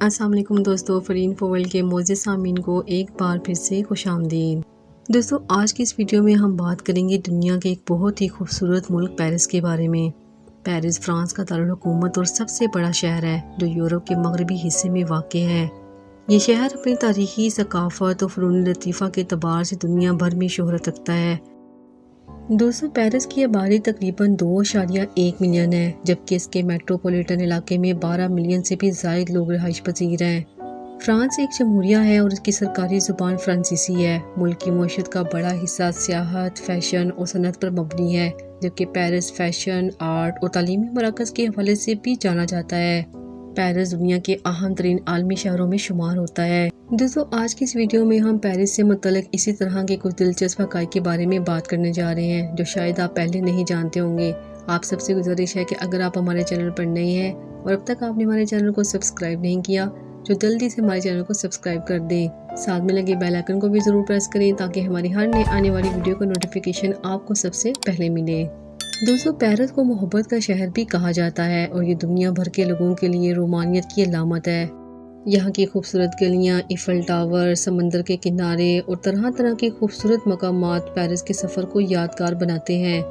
अस्सलाम वालेकुम दोस्तों, फरीन फ़ोवल के मोअज़्ज़ज़ सामीन को एक बार फिर से खुश आमदीद। दोस्तों, आज की इस वीडियो में हम बात करेंगे दुनिया के एक बहुत ही खूबसूरत मुल्क पेरिस के बारे में। पेरिस फ्रांस का दारुल हुकूमत और सबसे बड़ा शहर है जो यूरोप के मगरबी हिस्से में वाक़ है। ये शहर अपनी तारीख़ी सकाफ़त और फ़नून लतीफ़ा के एतबार से दुनिया भर में शोहरत रखता है। दोस्तों, पेरिस की आबादी तकरीबन 2.1 मिलियन है, जबकि इसके मेट्रोपॉलिटन इलाके में 12 मिलियन से भी ज़ायद लोग रिहाइश पजीर हैं। फ्रांस एक जमहूरिया है और इसकी सरकारी ज़ुबान फ्रांसीसी है। मुल्क की मईशत का बड़ा हिस्सा सियाहत, फैशन और सनत पर मबनी है, जबकि पेरिस फैशन, आर्ट और तालीमी मराकज़ के हवाले से भी जाना जाता है। पेरिस दुनिया के अहम तरीन आलमी शहरों में शुमार होता है। दोस्तों, आज की इस वीडियो में हम पेरिस से मुतल्लिक इसी तरह के कुछ दिलचस्प हक़ाइक़ के बारे में बात करने जा रहे हैं जो शायद आप पहले नहीं जानते होंगे। आप सबसे गुजारिश है कि अगर आप हमारे चैनल पर नए हैं और अब तक आपने हमारे चैनल को सब्सक्राइब नहीं किया तो जल्दी से हमारे चैनल को सब्सक्राइब कर दें। साथ में लगे बेल आइकन को भी ज़रूर प्रेस करें ताकि हमारी हर नई आने वाली वीडियो का नोटिफिकेशन आपको सबसे पहले मिले। दोस्तों, पेरिस को मोहब्बत का शहर भी कहा जाता है और ये दुनिया भर के लोगों के लिए रोमानियत की अलामत है। यहाँ की खूबसूरत गलियाँ, ईफल टावर, समंदर के किनारे और तरह तरह के खूबसूरत मकामात पेरिस के सफ़र को यादगार बनाते हैं।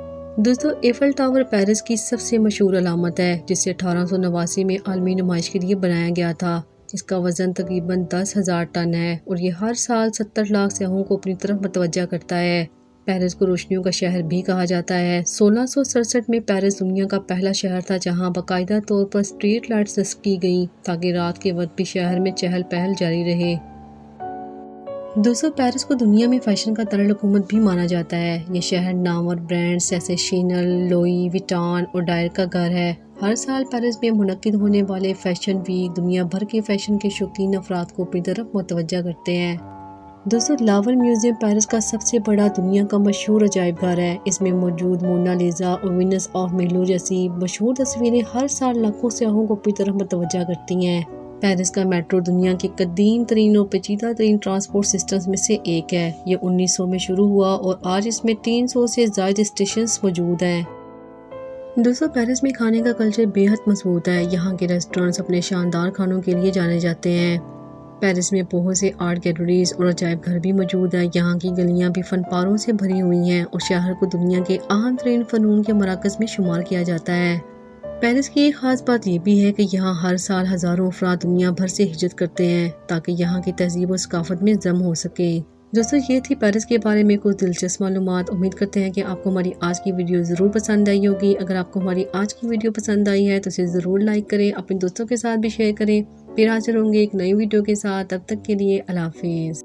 दोस्तों, ईफल टावर पेरिस की सबसे मशहूर अलामत है, जिसे 1889 में आलमी नुमाइश के लिए बनाया गया था। इसका वज़न तकरीबन 10,000 टन है और ये हर साल 70 लाख सयाहों को अपनी तरफ मतवज्जा करता है। पेरिस को रोशनियों का शहर भी कहा जाता है। 1667 में पेरिस दुनिया का पहला शहर था जहां बाकायदा तौर पर स्ट्रीट लाइट्स नस्ब की गई ताकि रात के वक्त भी शहर में चहल पहल जारी रहे। दोस्तों, पेरिस को दुनिया में फैशन का दारुल हुकूमत भी माना जाता है। ये शहर नामवर ब्रांड्स जैसे शैनल, लुई विटॉन और डायर का घर है। हर साल पेरिस में मुनक्किद होने वाले फैशन वीक दुनिया भर के फैशन के शौकीन अफराद को अपनी तरफ मुतवज्जा करते हैं। दोस्तों, लावर म्यूजियम पेरिस का सबसे बड़ा दुनिया का मशहूर अजायब घर है। इसमें मौजूद मोनालिसा और विनस ऑफ मिलो जैसी मशहूर तस्वीरें हर साल लाखों सयाहों को अपनी तरफ मुतवज्जा करती हैं। पेरिस का मेट्रो दुनिया के कदीम तरीन और पेचीदा तरीन ट्रांसपोर्ट सिस्टम्स में से एक है। ये 1900 में शुरू हुआ और आज इसमें 300 से ज़ायद स्टेशन मौजूद हैं। दोस्तों, पेरिस में खाने का कल्चर बेहद मजबूत है। यहाँ के रेस्टोरेंट्स अपने शानदार खानों के लिए जाने जाते हैं। पेरिस में बहुत से आर्ट गैलरीज और अजायब घर भी मौजूद हैं। यहाँ की गलियाँ भी फनपारों से भरी हुई हैं और शहर को दुनिया के अहम तरीन फ़नून के मराकज़ में शुमार किया जाता है। पेरिस की एक ख़ास बात यह भी है कि यहाँ हर साल हज़ारों अफराद दुनिया भर से हिजरत करते हैं ताकि यहाँ की तहजीब और सकाफत में जम हो सके। दोस्तों, ये थी पेरिस के बारे में कुछ दिलचस्प मालूमात। उम्मीद करते हैं कि आपको हमारी आज की वीडियो ज़रूर पसंद आई होगी। अगर आपको हमारी आज की वीडियो पसंद आई है तो इसे ज़रूर लाइक करें, अपने दोस्तों के साथ भी शेयर करें। फिर हाजिर होंगे एक नई वीडियो के साथ। तब तक के लिए अल्लाह हाफिज़।